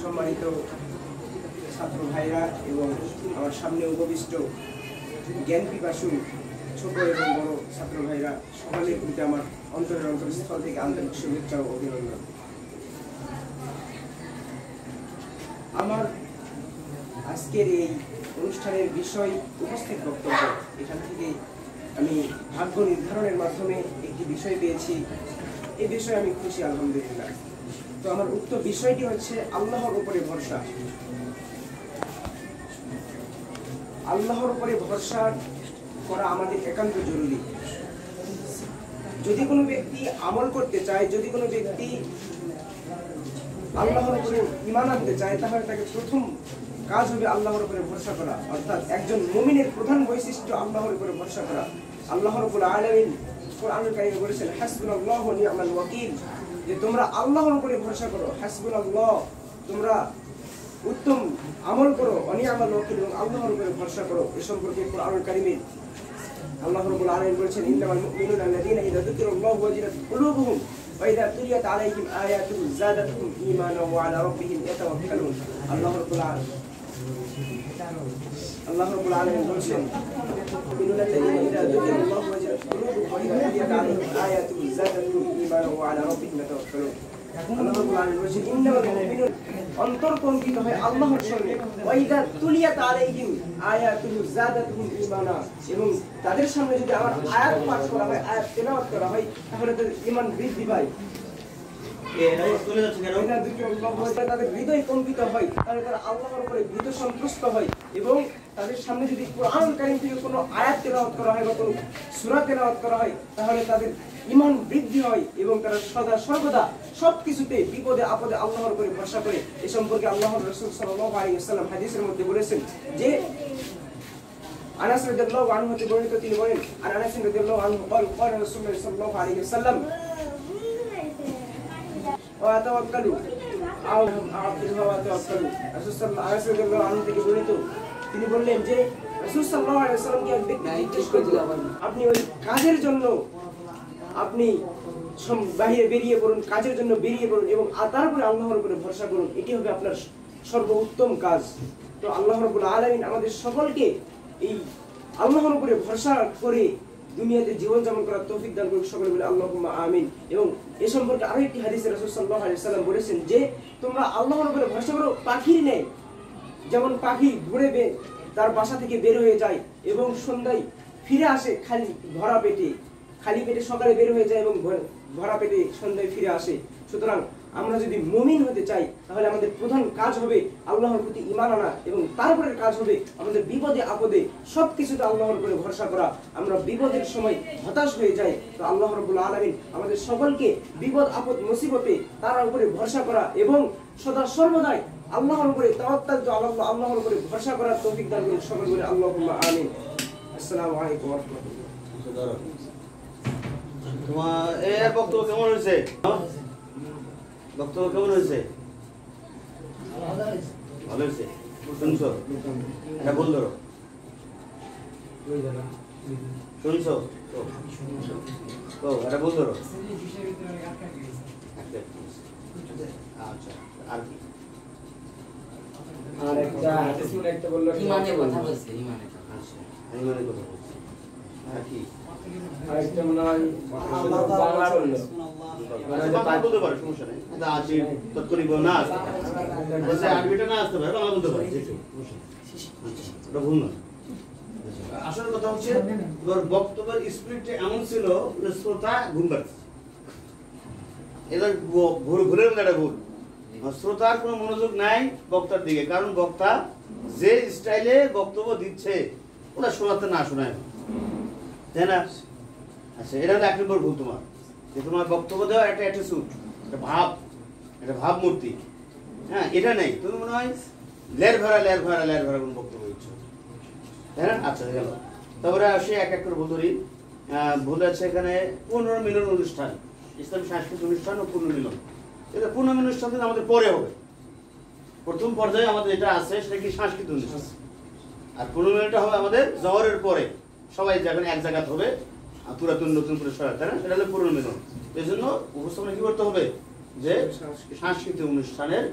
সম্মানিত ছাত্র ভাইরা এবং আমার সামনে উপবিষ্ট জ্ঞান পিপাসু ছোট এবং বড় ছাত্র ভাইরা সকলের প্রতি আমার অন্তরের অন্তঃস্থল থেকে আন্তরিক শুভেচ্ছা ও অভিনন্দন। আমার আজকের এই অনুষ্ঠানের বিষয় উপস্থিত বক্তব্য, এখান থেকে আমি ভাগ্য নির্ধারণের মাধ্যমে একটি বিষয় পেয়েছি। এই বিষয়ে আমি খুশি, আলহামদুলিল্লাহ। তো আমার উক্ত বিষয়টি হচ্ছে আল্লাহর উপরে ভরসা। আল্লাহর উপরে ভরসা করা আমাদের একান্ত জরুরি। যদি কোনো ব্যক্তি আমল করতে চায়, যদি কোনো ব্যক্তি আল্লাহর উপরে ঈমান আনতে চায়, তাহলে তাকে প্রথম কাজ হবে আল্লাহর উপরে ভরসা করা। অর্থাৎ একজন মুমিনের প্রধান বৈশিষ্ট্য আল্লাহর উপরে ভরসা করা। আল্লাহ রাব্বুল আলামিন কোরআনুল কারীমে বলেছেন, হাসবুনাল্লাহু ওয়া নি'মাল ওয়াকিল, যে তোমরা আল্লাহর উপরে ভরসা করো। হাসবুনাল্লাহ, তোমরা উত্তম আমল করো, ওয়া নি'মাল ওয়াকিল, এবং আল্লাহর উপরে ভরসা করো। এ সম্পর্কে কোরআনুল কারীমে আল্লাহ রাব্বুল আলামিন বলেছেন, ইন্নামাল মুমিনুনা আল্লাযীনা ইযা যুকিরাল্লাহু ওয়াজিলাত কুলুবুহুম ওয়া ইযা তুলিয়াত আলাইহিম আয়াতুহু যাদাতুহুম ঈমানান ওয়া আলা রাব্বিহিম ইয়াতাওয়াক্কালুন। আল্লাহ রাব্বুল আলামিন বলেছেন, মুমিনুনা আল্লাযীনা ইযা যুকিরাল্লাহু ওয়াজিলাত কুলুবুহুম ওয়া ইযা তুলিয়াত আলাইহিম আয়াতুহু যাদাতুহুম ঈমানান ওয়া আলা রাব্বিহিম ইয়াতাওয়াক্কালুন। আল্লাহ রাব্বুল আলামিন বলেছেন, ইন্নামাল মুমিনুন, অন্তর কম্পিত হয় আল্লাহর সঙ্গে, ওয়া ইযা তুলিয়াত আলাইহিম আয়াতুহু যাদাতুহুম ঈমানা, এবং তাদের সামনে যদি আমার আয়াত পাঠ করা হয়, আয়াত তেলাওয়াত করা হয়, তাহলে তাদের ঈমান বৃদ্ধি পায়। তাদের হৃদয় কম্পিত হয়, তাহলে তারা আল্লাহর উপরে ভীত সন্ত্রস্ত হয়, এবং তাদের সামনে যদি কোরআন কারীম থেকে কোনো আয়াত তেলাওয়াত করা হয় বা কোনো সূরা তেলাওয়াত করা হয়, তাহলে তাদের ঈমান বৃদ্ধি হয় এবং তারা সদা সর্বদা সবকিছুতে বিপদে আপদে আল্লাহর উপরে ভরসা করে। এ সম্পর্কে আল্লাহর রাসূল সাল্লাল্লাহু আলাইহি ওয়াসাল্লাম হাদিসের মধ্যে বলেছেন যে, আনাস রাদিয়াল্লাহু আনহু হতে বর্ণিত, তিনি বলেন, আর আনাস রাদিয়াল্লাহু আনহু قال قال رسول الله صلى الله عليه وسلم ওয়াতাওয়াক্কালু আও আব্দুল্লাহ ওয়াতাওয়াক্কালু। রাসূল সাল্লাল্লাহু আলাইহি ওয়াসাল্লাম থেকে বর্ণিত, তিনি বললেন যে রাসূল সাল্লাল্লাহু আলাইহি ওয়াসাল্লামকে এক ব্যক্তি জিজ্ঞেস করলেন, আপনি ওই কাজের জন্য আপনি বাইরে বেরিয়ে পড়ুন, কাজের জন্য বেরিয়ে পড়ুন এবং তারপরে আল্লাহর উপরে ভরসা করুন, এটি হবে আপনার সর্বোত্তম কাজ। তো আল্লাহ রাব্বুল আলামিন আমাদের সকলকে এই আল্লাহর উপরে ভরসা করে দুনিয়াতে জীবন যাপন করার তৌফিক দান করুন, সকলে বলে আল্লাহুম্মা আমিন। এবং এ সম্পর্কে আরো একটি হাদিসে রাসূল সাল্লাল্লাহু আলাইহি ওয়াসাল্লাম বলেছেন যে, তোমরা আল্লাহর উপরে ভরসা করো পাখির ন্যায়। যেমন পাখি ঘুরে তার বাসা থেকে বের হয়ে যায় এবং সন্ধ্যায় ফিরে আসে খালি পেটে সকালে বের হয়ে যায় এবং ভরা পেটে সন্ধ্যায় ফিরে আসে। সুতরাং আমরা যদি মুমিন হতে চাই, তাহলে আমাদের প্রধান কাজ হবে আল্লাহর প্রতি ঈমান আনা, এবং তারপরের কাজ হবে আমাদের বিপদে আপদে সবকিছুতে আল্লাহর উপরে ভরসা করা। আমরা বিপদের সময় হতাশ হয়ে যাই, তো আল্লাহ রাব্বুল আলামিন আমাদের সকলকে বিপদ আপদ মুসিবতে তার উপরে ভরসা করা এবং সদা সর্বদাই আল্লাহর উপরে তাওয়াক্কুল, আল্লাহর উপরে ভরসা করার তৌফিক দান করুন, সকলে বলে আল্লাহুম্মা আমিন। আসসালামু আলাইকুম ওয়া রাহমাতুল্লাহ। তোমার এর বক্তব্য কেমন হয়েছে? বক্তব্য কেমন হয়েছে? ভালো হয়েছে? শুনছো? এটা বল ধরো। শুনছো? তো এটা বল ধরো। আচ্ছা, আর কি? আর একটা বললো ঈমানের কথা বলছে, ঈমানের কথা। আচ্ছা, ঈমানের কথা বলছি। আর কি? আরেকটা মনে হয় বাংলা বললো। বাংলা বলতে পারে, সমস্যা নেই। এটা আছে তৎক্ষণিক না আসতে পারে, আরবিটা না আসতে পারে, বাংলা বলতে পারে। ওটা ভুল না। আসল কথা হচ্ছে তোর বক্তব্যের স্পিরিটটা এমন ছিল যে শ্রোতা ঘুম পাচ্ছে। এটা ভুলের মধ্যে একটা ভুল। শ্রোতার কোনো মনোযোগ নাই বক্তার দিকে, কারণ বক্তা যে স্টাইলে বক্তব্য দিচ্ছে ওটা শোনাতে না শোনায়, তাই না? আচ্ছা, এটা হলো এক নম্বর ভুল তোমার, যে তোমার বক্তব্য দেওয়ার একটা অ্যাটিটিউড, একটা ভাবমূর্তি, হ্যাঁ, এটা নেই। তুমি মনে হয় লের ভরা কোনো বক্তব্য দিচ্ছ, তাই না? আচ্ছা, গেল। তারপরে আসে এক এক করে বলতরি ভুল আছে এখানে পুনর্মিলন অনুষ্ঠান, ইসলামী সাংস্কৃতিক অনুষ্ঠান ও পুনর্মিলন। এটা পুনর্মিলন অনুষ্ঠান আমাদের পরে হবে। প্রথম পর্যায়ে আমাদের যেটা আছে সেটা কি সাংস্কৃতিক অনুষ্ঠান, আর পুনর্মিলনটা হবে আমাদের জহরের পরে, সবাই যখন এক জায়গাতে হবে, পুরাতন নতুন করে সবাই, তাই না? সেটা হলো পুনর্মিলন। এই জন্য উপস্থাপনা কি করতে হবে, যে সাংস্কৃতিক অনুষ্ঠানের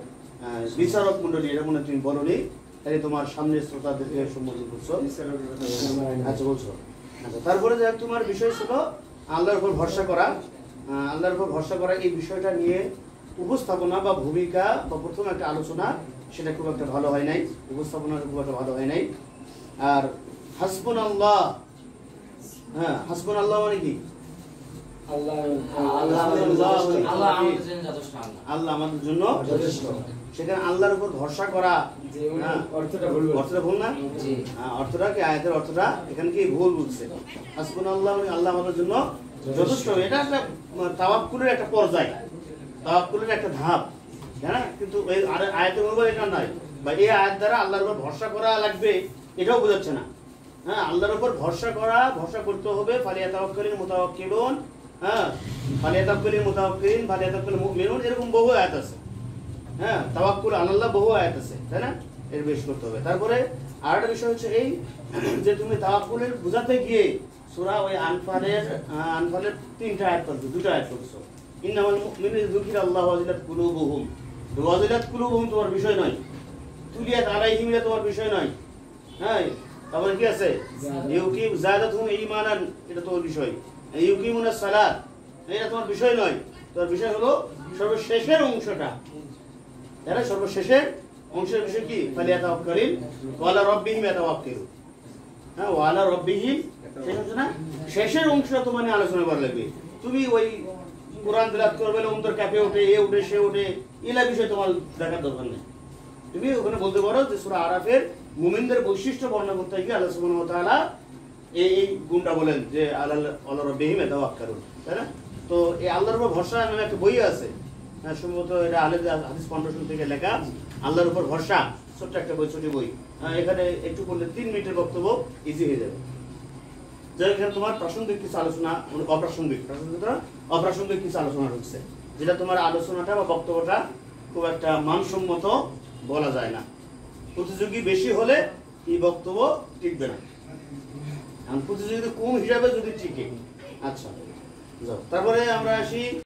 বিচারক মন্ডলী, এটা মনে তুমি বলনি, তাই তোমার সামনে শ্রোতাদেরকে সম্বোধন করছো। আচ্ছা বলছো। আচ্ছা, তারপরে যে তোমার বিষয় ছিল আল্লাহর উপর ভরসা করা। আল্লাহর উপর ভরসা করা এই বিষয়টা নিয়ে উপস্থাপনা বা ভূমিকা বা প্রথম একটা আলোচনা সেটা খুব একটা ভালো হয় নাই, উপস্থাপনা খুব একটা ভালো হয় নাই। আর হাসবুনাল্লাহ, হ্যাঁ হাসবুনাল্লাহ মানে কি? আল্লাহ আমাদের জন্য যথেষ্ট। আল্লাহ আমাদের জন্য যথেষ্ট। সেখানে আল্লাহর উপর ভরসা করা, অর্থটা ভুল না? অর্থটা কি, আয়াতের অর্থটা এখানে কি ভুল বলছে? হাসবুনাল্লাহ মানে আল্লাহ আমাদের জন্য যথেষ্ট। এটা একটা তাওয়াক্কুলের একটা পর্যায়, তাওয়াক্কুলের একটা ধাপ, হ্যাঁ। কিন্তু এই আয়াতের মধ্যে এটা নয়, বা এই আয়াত দ্বারা আল্লাহর উপর ভরসা করা লাগবে এটাও বোঝাচ্ছে না। হ্যাঁ, আল্লাহর উপর ভরসা করা, ভরসা করতে হবে। ফালিয়াতাওয়াক্কালিল মুতাওয়াক্কিলুন, হ্যাঁ ফালিয়াতাওয়াক্কালিল মুতাওয়াক্কিলিন, ফালিয়াতাওয়াক্কালিল মুমিনুন, এরকম বহু আয়াত আছে। হ্যাঁ, তাওয়াক্কুল আলাল্লাহ বহু আয়াত আছে, তাই না? এর বেশ করতে হবে। তারপরে আরেকটা বিষয় হচ্ছে এই যে তুমি তাওয়াক্কুলের বোঝাতে গিয়ে সূরা ওই আনফালের 3টা আয়াত পড়ছো, 2টা আয়াত পড়ছো। ইন্নামাল মুমিনুনা যুকিরাল্লাহু ওয়াজিলাত কুলুবুহুম। ওয়াজিলাত কুলুবুহুম তোমার বিষয় নয়, তুলিয়াত আলাইহিম এটা তোমার বিষয় নয়। হ্যাঁ, তারপরে কি আছে? ইউকিম যাদাতুহুম ঈমানান, এটা তোমার বিষয়। ইউকিমুনাস সালাত, এটা তোমার বিষয় নয়। তোমার বিষয় হলো সর্বশেষের অংশটা। এরা সর্বশেষের অংশের বিষয় কি? ফালিয়াতাওয়াক্কালিল ওয়ালা রাব্বিহিম ইয়াতাওয়াক্কালুন। হ্যাঁ, ওয়ালা রাব্বিহিম শেষ হচ্ছে না? শেষের অংশটা তোমার নিয়ে আলোচনা করা লাগবে। তুমি ওই কোরআন তেলাওয়াত করবে, অন্তর কাঁপে ওঠে, এ ওঠে সে ওঠে, এলা বিষয় তোমার দেখার দরকার নেই। তুমি ওখানে বলতে পারো যে সূরা আরাফের মুমিনদের বৈশিষ্ট্য বর্ণনা করতে গিয়ে আল্লাহ সুবহানাহু ওয়া তাআলা এই গুণটা বলেন যে আল্লাহ রাব্বিহিম ইয়াতাওয়াক্কালুন, তাই না? তো এই আল্লাহর উপর ভরসা নামে একটা বই আছে, হ্যাঁ সম্ভবত এটা হাদিস ফাউন্ডেশন থেকে লেখা, আল্লাহর উপর ভরসা, ছোট্ট একটা বই, ছোট বই। এখানে একটু করলে 3 মিনিটের বক্তব্য ইজি হয়ে যাবে। যে এখানে তোমার প্রাসঙ্গিক কিছু আলোচনা, অপ্রাসঙ্গিক কিছু আলোচনা হচ্ছে, যেটা তোমার আলোচনাটা বা বক্তব্যটা খুব একটা মানসম্মত বলা যায় না। প্রতিযোগী বেশি হলে এই বক্তব্য টিকবে না, প্রতিযোগিতা কম হিসাবে যদি টিকে। আচ্ছা, তারপরে আমরা আসি